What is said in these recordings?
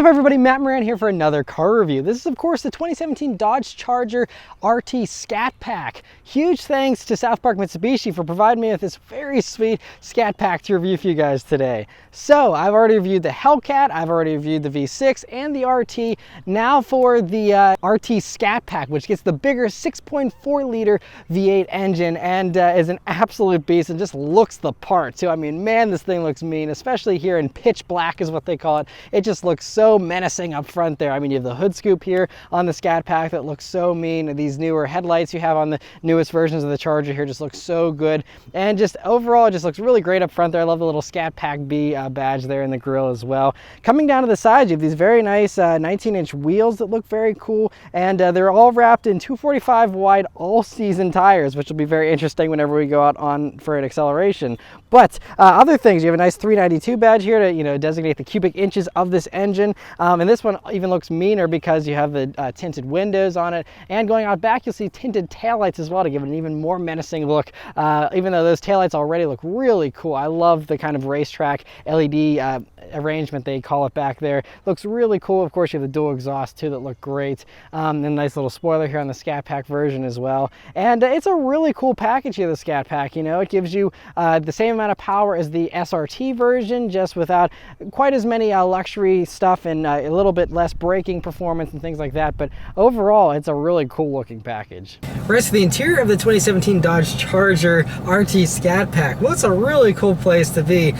What's up everybody, Matt Maran here for another car review. This is of course the 2017 Dodge Charger RT Scat Pack. Huge thanks to South Park Mitsubishi for providing me with this very sweet Scat Pack to review for you guys today. So I've already reviewed the Hellcat, I've already reviewed the V6 and the RT. Now for the RT Scat Pack, which gets the bigger 6.4 liter V8 engine and is an absolute beast and just looks the part too. I mean, man, this thing looks mean, especially here in pitch black is what they call it. It just looks so menacing up front there. I mean, you have the hood scoop here on the Scat Pack that looks so mean. These newer headlights you have on the newest versions of the Charger here just look so good. And just overall, it just looks really great up front there. I love the little Scat Pack B badge there in the grille as well. Coming down to the sides, you have these very nice 19-inch wheels that look very cool. And they're all wrapped in 245 wide all-season tires, which will be very interesting whenever we go out on for an acceleration. But other things, you have a nice 392 badge here to designate the cubic inches of this engine. And this one even looks meaner because you have the tinted windows on it. And going out back, you'll see tinted taillights as well to give it an even more menacing look. Even though those taillights already look really cool. I love the kind of racetrack LED arrangement they call it back there. Looks really cool. Of course, you have the dual exhaust too that look great. And a nice little spoiler here on the Scat Pack version as well. And it's a really cool package here, the Scat Pack. It gives you the same amount of power as the SRT version, just without quite as many luxury stuff and a little bit less braking performance and things like that. But overall, it's a really cool looking package. Rest of the interior of the 2017 Dodge Charger RT Scat Pack. Well, it's a really cool place to be.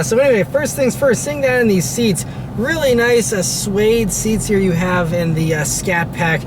So anyway, first things first, sitting down in these seats, really nice suede seats here you have in the Scat Pack.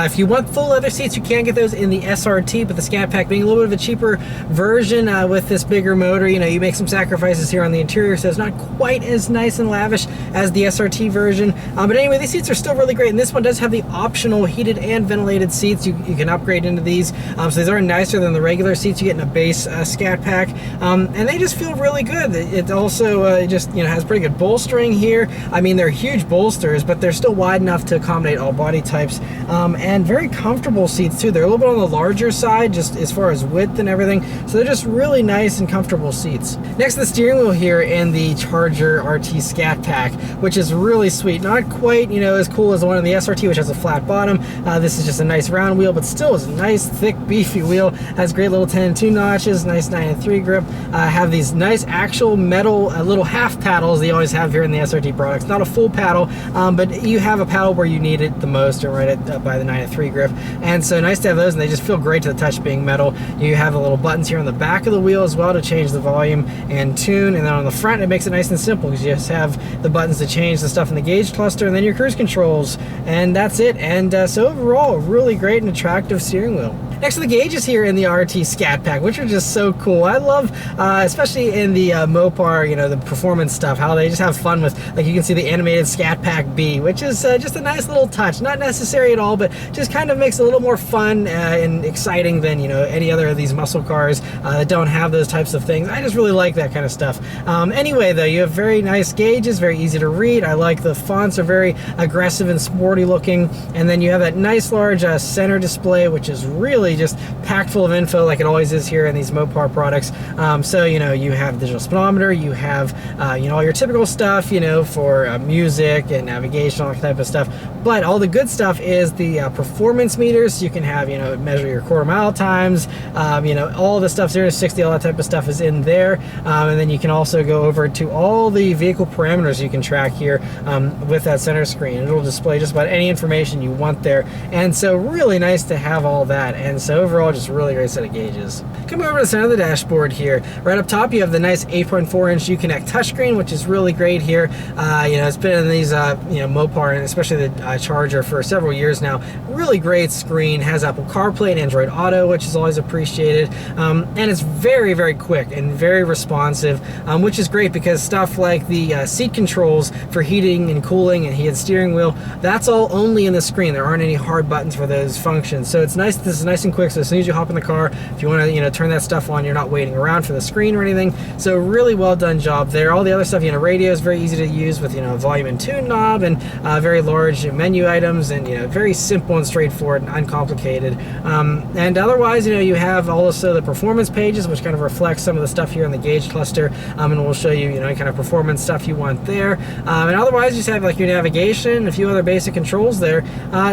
If you want full leather seats, you can get those in the SRT, but the Scat Pack being a little bit of a cheaper version with this bigger motor, you make some sacrifices here on the interior, so it's not quite as nice and lavish as the SRT version. But anyway, these seats are still really great, and this one does have the optional heated and ventilated seats. You can upgrade into these, so these are nicer than the regular seats you get in a base Scat Pack, and they just feel really good. It also just has pretty good bolstering here. I mean, they're huge bolsters, but they're still wide enough to accommodate all body types, and very comfortable seats too. They're a little bit on the larger side just as far as width and everything, so they're just really nice and comfortable seats. Next to the steering wheel here in the Charger RT Scat Pack, which is really sweet. Not quite as cool as the one in the SRT, which has a flat bottom. This is just a nice round wheel, but still is a nice thick beefy wheel. Has great little 10 and 2 notches, nice 9 and 3 grip. Have these nice actual metal little half paddles they always have here in the SRT products. Not a full paddle, but you have a paddle where you need it the most, or right at by the 9 and 3 grip. And so nice to have those, and they just feel great to the touch being metal. You have the little buttons here on the back of the wheel as well to change the volume and tune, and then on the front it makes it nice and simple because you just have the buttons to change the stuff in the gauge cluster and then your cruise controls, and that's it. And so overall, really great and attractive steering wheel. Next to the gauges here in the RT Scat Pack, which are just so cool. I love, especially in the Mopar, the performance stuff, how they just have fun with, like you can see the animated Scat Pack B, which is just a nice little touch. Not necessary at all, but just kind of makes it a little more fun and exciting than, any other of these muscle cars that don't have those types of things. I just really like that kind of stuff. Anyway, though, you have very nice gauges, very easy to read. I like the fonts are very aggressive and sporty looking. And then you have that nice large center display, which is really just packed full of info like it always is here in these Mopar products. So you have digital speedometer, you have all your typical stuff for music and navigation, all that type of stuff. But all the good stuff is the performance meters. So you can have measure your quarter-mile times, all the stuff 0 to 60, all that type of stuff is in there. And then you can also go over to all the vehicle parameters you can track here with that center screen. It'll display just about any information you want there, and so really nice to have all that. And so overall, just a really great set of gauges. Coming over to the center of the dashboard here, right up top you have the nice 8.4-inch Uconnect touchscreen, which is really great here. It's been in these Mopar and especially the Charger for several years now. Really great screen, has Apple CarPlay and Android Auto, which is always appreciated, and it's very, very quick and very responsive, which is great because stuff like the seat controls for heating and cooling and heated steering wheel, that's all only in the screen. There aren't any hard buttons for those functions, so it's nice. This is nice and quick. So as soon as you hop in the car, if you want to, you know, turn that stuff on, you're not waiting around for the screen or anything. So really well done job there. All the other stuff, you know, radio is very easy to use with, you know, volume and tune knob, and very large menu items, and, you know, very simple and straightforward and uncomplicated. And otherwise, you know, you have also the performance pages, which kind of reflects some of the stuff here in the gauge cluster, and we'll show you, you know, any kind of performance stuff you want there. And otherwise, you just have like your navigation, a few other basic controls there.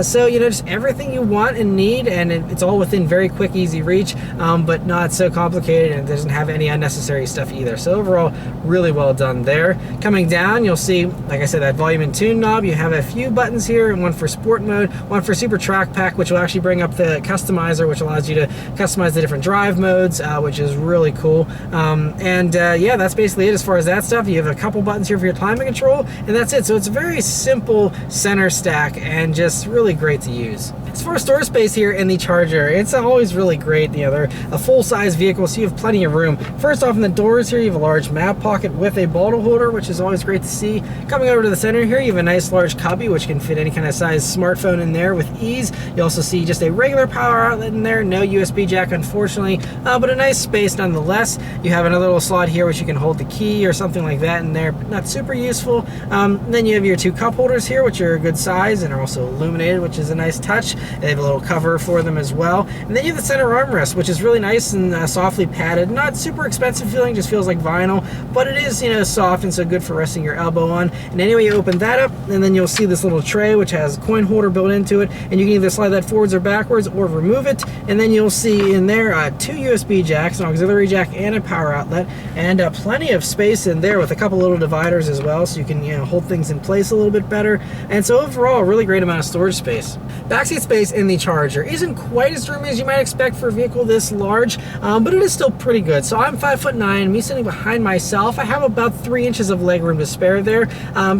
So, you know, just everything you want and need, and it's all within very quick, easy reach, but not so complicated, and it doesn't have any unnecessary stuff either. So overall, really well done there. Coming down, you'll see, like I said, that volume and tune knob. You have a few buttons here, one for sport mode, one for super track pack, which will actually bring up the customizer, which allows you to customize the different drive modes, which is really cool. Yeah, that's basically it as far as that stuff. You have a couple buttons here for your climate control, and that's it. So it's a very simple center stack and just really great to use. As far as storage space here in the Charger, it's always really great. You know, they're a full-size vehicle, so you have plenty of room. First off, in the doors here, you have a large map pocket with a bottle holder, which is always great to see. Coming over to the center here, you have a nice large cubby, which can fit any kind of size smartphone in there with ease. You also see just a regular power outlet in there, no USB jack, unfortunately, but a nice space nonetheless. You have another little slot here, which you can hold the key or something like that in there, but not super useful. Then you have your two cup holders here, which are a good size and are also illuminated, which is a nice touch. They have a little cover for them as well. And then you have the center armrest, which is really nice and softly padded. Not super expensive feeling, just feels like vinyl, but it is, you know, soft and so good for resting your elbow on. And anyway, you open that up, and then you'll see this little tray, which has a coin holder built into it, and you can either slide that forwards or backwards or remove it. And then you'll see in there two USB jacks, an auxiliary jack and a power outlet, and plenty of space in there with a couple little dividers as well, so you can, you know, hold things in place a little bit better. And so overall, a really great amount of storage space. Backseat space in the Charger isn't quite as roomy as you might expect for a vehicle this large, but it is still pretty good. So I'm 5'9", me sitting behind myself, I have about 3 inches of legroom to spare there.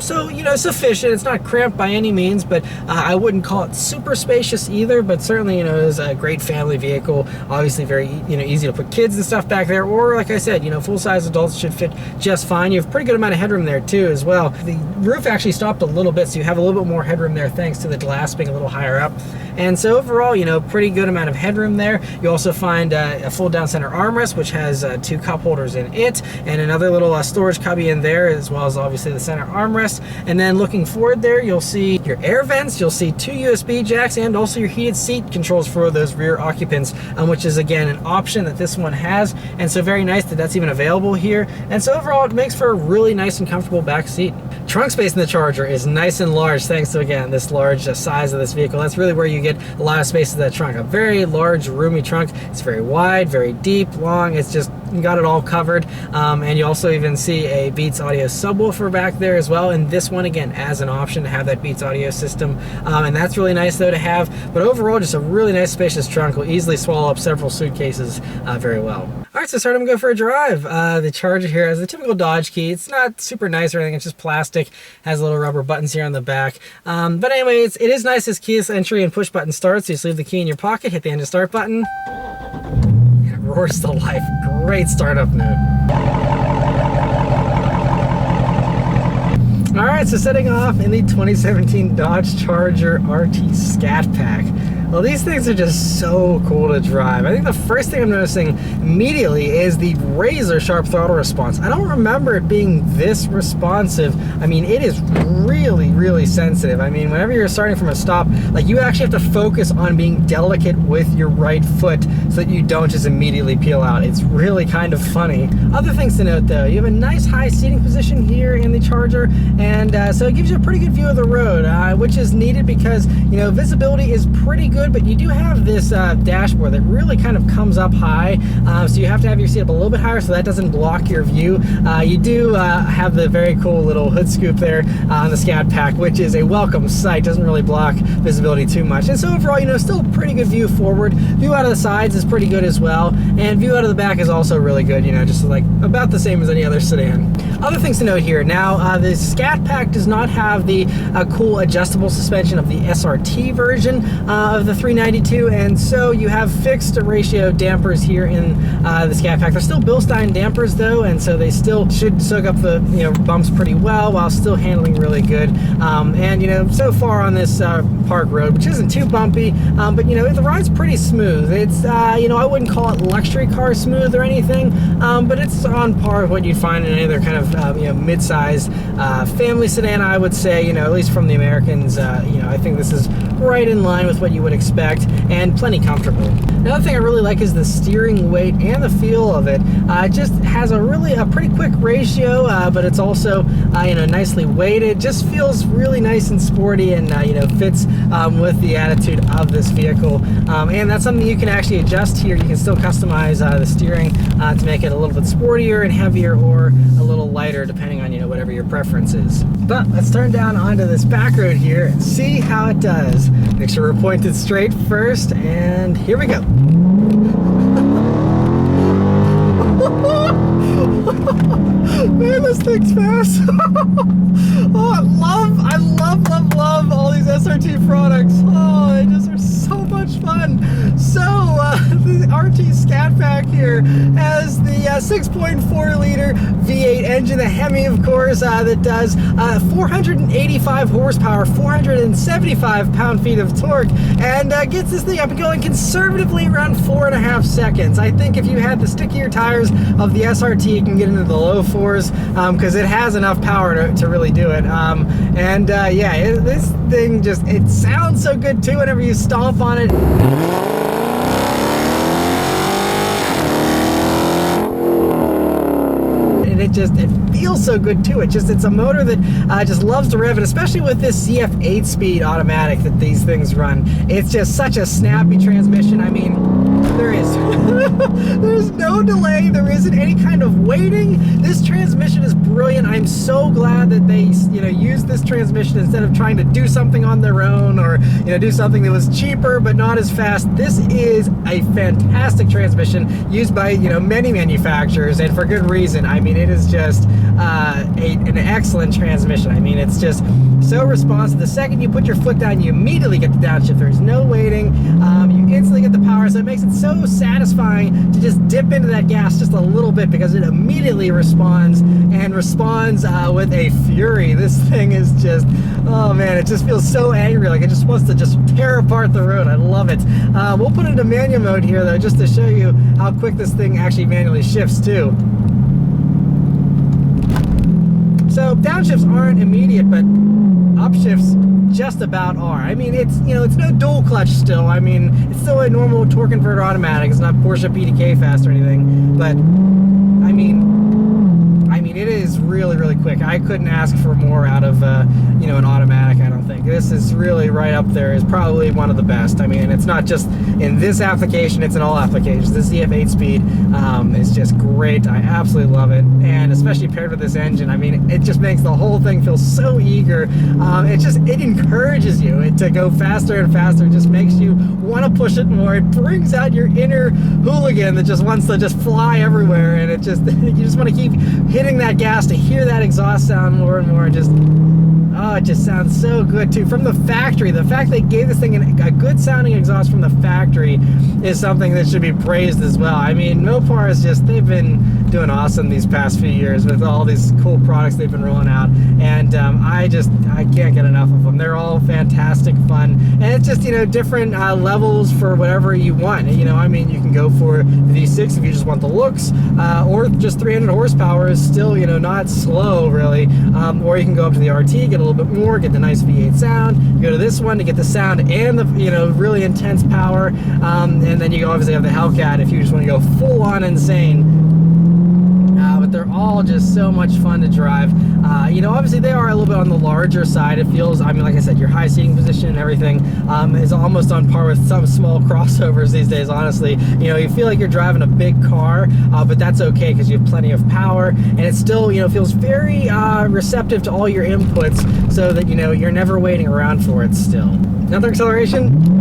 So, you know, sufficient. It's not cramped by any means, but I wouldn't call it super spacious either, but certainly, you know, it is a great family vehicle. Obviously very, you know, easy to put kids and stuff back there, or like I said, you know, full-size adults should fit just fine. You have a pretty good amount of headroom there too as well. The roof actually stopped a little bit, so you have a little bit more headroom there thanks to the glass being a little higher up. And so overall, you know, pretty good amount of headroom there. You also find a fold down center armrest, which has two cup holders in it, and another little storage cubby in there, as well as obviously the center armrest. And then looking forward there, you'll see your air vents, you'll see two USB jacks, and also your heated seat controls for those rear occupants, which is again an option that this one has. And so very nice that that's even available here. And so overall, it makes for a really nice and comfortable back seat. Trunk space in the Charger is nice and large thanks to, again, this large size of this vehicle. That's really where you get a lot of space in that trunk. A very large, roomy trunk. It's very wide, very deep, long. It's just got it all covered. And you also even see a Beats audio subwoofer back there as well. And this one, again, as an option to have that Beats audio system. And that's really nice, though, to have. But overall, just a really nice, spacious trunk. Will easily swallow up several suitcases very well. All right, so start them, go for a drive. The Charger here has the typical Dodge key. It's not super nice or anything. It's just plastic. Has little rubber buttons here on the back. But anyway, it is nice as keyless entry and push button start. So you just leave the key in your pocket, hit the engine start button, and it roars to life. Great startup mode. All right, so setting off in the 2017 Dodge Charger RT Scat Pack. Well, these things are just so cool to drive. I think the first thing I'm noticing immediately is the razor sharp throttle response. I don't remember it being this responsive. I mean, it is really, really sensitive. I mean, whenever you're starting from a stop, like, you actually have to focus on being delicate with your right foot so that you don't just immediately peel out. It's really kind of funny. Other things to note, though, you have a nice high seating position here in the Charger, and so it gives you a pretty good view of the road, which is needed because, you know, visibility is pretty good, but you do have this dashboard that really kind of comes up high, so you have to have your seat up a little bit higher so that doesn't block your view. You do have the very cool little hood scoop there on the Scat Pack, which is a welcome sight. Doesn't really block visibility too much. And so overall, you know, still a pretty good view forward. View out of the sides is pretty good as well, and view out of the back is also really good, you know, just like about the same as any other sedan. Other things to note here. Now, the Scat Pack does not have the cool adjustable suspension of the SRT version of the 392, and so you have fixed ratio dampers here in the Scat Pack. They're still Bilstein dampers though, and so they still should soak up the bumps pretty well while still handling really good. And so far on this park road, which isn't too bumpy, but the ride's pretty smooth. It's I wouldn't call it luxury car smooth or anything, but it's on par with what you'd find in any other kind of mid-size family sedan, I would say. At least from the Americans, I think this is right in line with what you would expect and plenty comfortable. Another thing I really like is the steering weight and the feel of it. It just has a pretty quick ratio, but it's also nicely weighted. Just feels really nice and sporty, and fits with the attitude of this vehicle. And that's something you can actually adjust here. You can still customize the steering to make it a little bit sportier and heavier, or a little lighter, depending on whatever your preference is. But let's turn down onto this back road here and see how it does. Make sure we're pointed straight first, and here we go. Man, this thing's fast. Oh, I love all these SRT products. Oh, they just are so much fun. So, the RT Scat Pack here has the 6.4 liter V8 engine, the Hemi, of course, that does 485 horsepower, 475 pound-feet of torque, and gets this thing up and going conservatively around 4.5 seconds. I think if you had the stickier tires of the SRT, you can get into the low fours, because it has enough power to really do it. This thing it sounds so good too whenever you stomp on it. It feels so good too. It's a motor that just loves to rev it, especially with this CF 8-speed automatic that these things run. It's just such a snappy transmission. I mean, there's no delay. There isn't any kind of waiting. This transmission is brilliant. I'm so glad that they used this transmission instead of trying to do something on their own, or do something that was cheaper but not as fast. This is a fantastic transmission used by many manufacturers, and for good reason. I mean, it is just an excellent transmission. I mean, it's just so responsive. The second you put your foot down, you immediately get the downshift. There's no waiting. You instantly get the power, so it makes it so satisfying to just dip into that gas just a little bit, because it immediately responds, and responds with a fury. This thing is just, oh man, it just feels so angry, like it just wants to just tear apart the road. I love it. We'll put it into manual mode here though, just to show you how quick this thing actually manually shifts too. So downshifts aren't immediate, but upshifts just about are. I mean, it's no dual clutch still. I mean, it's still a normal torque converter automatic. It's not Porsche PDK fast or anything, but I mean, it is really quick. I couldn't ask for more out of an automatic, I don't think. This is really right up there. Is probably one of the best. I mean, it's not just in this application, it's in all applications. This ZF 8-speed is just great. I absolutely love it, and especially paired with this engine, I mean, it just makes the whole thing feel so eager. It encourages you to go faster and faster. It just makes you want to push it more. It brings out your inner hooligan that just wants to just fly everywhere, and you just want to keep hitting that gas to hear that exhaust sound more and more, and just, oh, it just sounds so good too. From the factory, the fact they gave this thing a good sounding exhaust from the factory is something that should be praised as well. I mean, Mopar is they've been doing awesome these past few years with all these cool products they've been rolling out, and I can't get enough of them. They're all fantastic fun, and it's just different levels for whatever you want. I mean, you can go for the V6 if you just want the looks, or just 300 horsepower is still not slow really, or you can go up to the RT, get a little bit more, get the nice V8 sound. You go to this one to get the sound and the really intense power, and then you obviously have the Hellcat if you just want to go full on insane. But they're all just so much fun to drive. Obviously they are a little bit on the larger side. It feels, I mean, like I said, your high seating position and everything is almost on par with some small crossovers these days, honestly. You feel like you're driving a big car, but that's okay because you have plenty of power, and it still, feels very receptive to all your inputs, so that, you're never waiting around for it still. Another acceleration.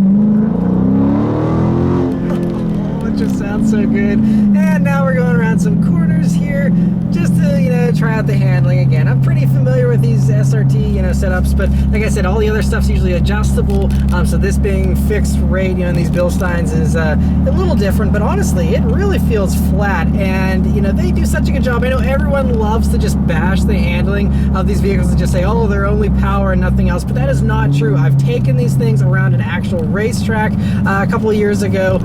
just sounds so good. And now we're going around some corners here just to, you know, try out the handling again. I'm pretty familiar with these SRT, you know, setups, but like I said, all the other stuff's usually adjustable. So this being fixed rate, you know, in these Bilsteins is a little different, but honestly, it really feels flat. And, you know, they do such a good job. I know everyone loves to just bash the handling of these vehicles and just say, oh, they're only power and nothing else, but that is not true. I've taken these things around an actual racetrack a couple of years ago.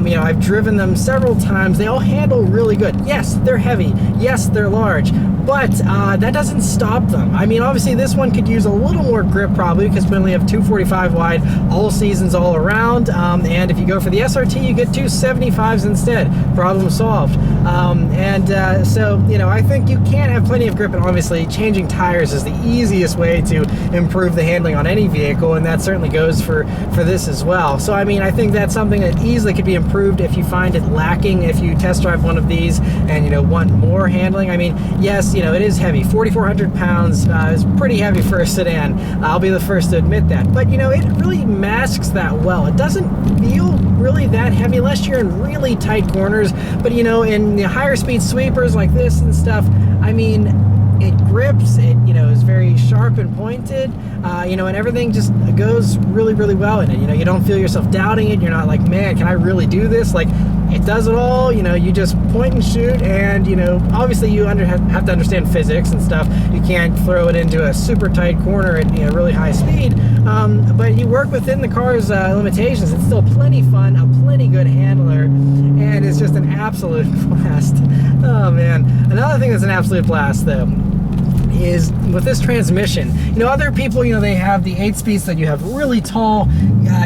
You know, I've driven them several times. They all handle really good. Yes, they're heavy. Yes, they're large, but that doesn't stop them. I mean, obviously this one could use a little more grip probably because we only have 245 wide all seasons all around, and if you go for the SRT you get 275s instead. Problem solved. So, you know, I think you can have plenty of grip, and obviously changing tires is the easiest way to improve the handling on any vehicle, and that certainly goes for this as well. So I mean, I think that's something that easily could be improved if you find it lacking, if you test drive one of these and, you know, want more handling. I mean, yes, you know, it is heavy. 4,400 pounds is pretty heavy for a sedan. I'll be the first to admit that, but you know, it really masks that well. It doesn't feel really that heavy unless you're in really tight corners, but you know, in the higher speed sweepers like this and stuff, I mean, it grips, it, you know, is very sharp and pointed, you know, and everything just goes really, really well in it. You know, you don't feel yourself doubting it. You're not like, man, can I really do this? Like, it does it all. You know, you just point and shoot, and, you know, obviously you have to understand physics and stuff. You can't throw it into a super tight corner at, you know, really high speed, but you work within the car's limitations. It's still plenty fun, a plenty good handler, and it's just an absolute blast. Oh man, another thing that's an absolute blast though is with this transmission. You know, other people, you know, they have the 8 speeds that you have really tall,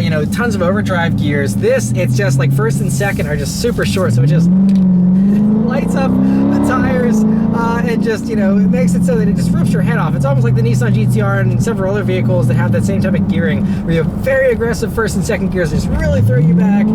you know, tons of overdrive gears. This, it's just like first and second are just super short, so it just lights up the tires and just, you know, it makes it so that it just rips your head off. It's almost like the Nissan GT-R and several other vehicles that have that same type of gearing, where you have very aggressive first and second gears that just really throw you back.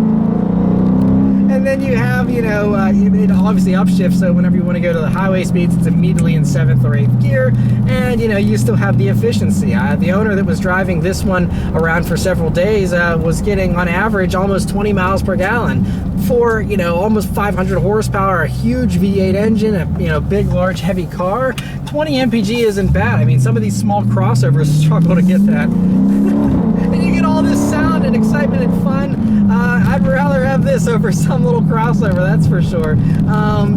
And then you have, you know, it obviously upshifts, so whenever you want to go to the highway speeds, it's immediately in 7th or 8th gear, and, you know, you still have the efficiency. The owner that was driving this one around for several days was getting, on average, almost 20 miles per gallon for, you know, almost 500 horsepower, a huge V8 engine, a, you know, big, large, heavy car. 20 mpg isn't bad. I mean, some of these small crossovers struggle to get that. And you get all this sound and excitement and fun. I'd rather have this over some little crossover, that's for sure.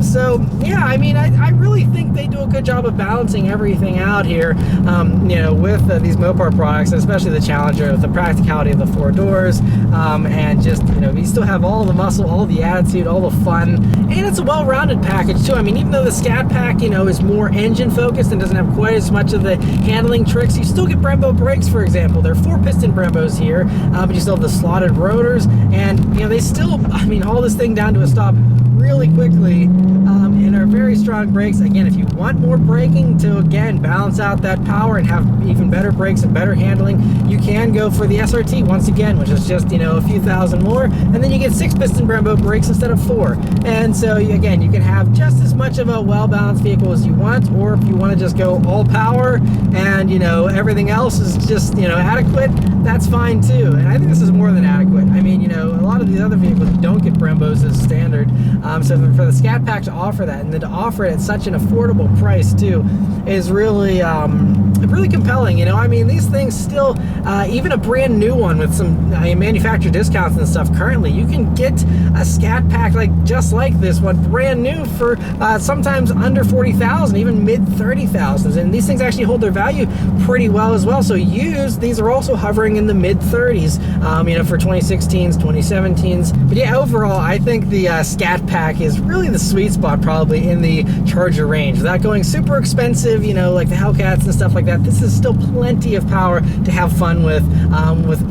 So yeah, I mean, I really think they do a good job of balancing everything out here, you know, with these Mopar products, especially the Challenger, with the practicality of the 4 doors, and just, you know, you still have all the muscle, all the attitude, all the fun, and it's a well-rounded package too. I mean, even though the Scat Pack, you know, is more engine focused and doesn't have quite as much of the handling tricks, you still get Brembo brakes, for example. They're 4-piston Brembos here, but you still have the slotted rotors, and, you know, they still, I mean, haul this thing down to a stop really quickly, and are very strong brakes. Again, if you want more braking to, again, balance out that power and have even better brakes and better handling, you can go for the SRT once again, which is just, you know, a few thousand more, and then you get 6-piston Brembo brakes instead of 4. And so, again, you can have just as much of a well-balanced vehicle as you want, or if you want to just go all power and, you know, everything else is just, you know, adequate, that's fine too. And I think this is more than adequate. I mean, you know, a lot of these other vehicles don't get Brembos as standard, so for the Scat Pack to offer that, and then to offer it at such an affordable price too, is really really compelling. You know, I mean, these things still, even a brand new one with some manufacturer discounts and stuff, currently you can get a Scat Pack like just like this one brand new for sometimes under 40,000, even mid 30,000s, and these things actually hold their value pretty well as well. So used, these are also hovering in the mid 30s, you know, for 2016s, 2017s. But yeah, overall, I think the Scat Pack is really the sweet spot probably in the Charger range. Without going super expensive, you know, like the Hellcats and stuff like that, this is still plenty of power to have fun with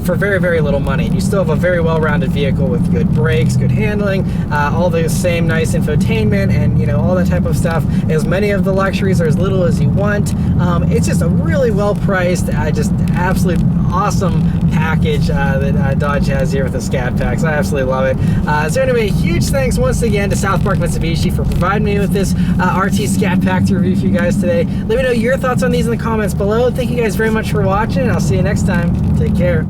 for very, very little money. And you still have a very well-rounded vehicle with good brakes, good handling, all the same nice infotainment, and, you know, all that type of stuff. As many of the luxuries are as little as you want. It's just a really well-priced, just absolute awesome package that Dodge has here with the Scat Packs. I absolutely love it. So anyway, huge thanks once again to South Park Mitsubishi for providing me with this RT Scat Pack to review for you guys today. Let me know your thoughts on these in the comments below. Thank you guys very much for watching, and I'll see you next time. Take care.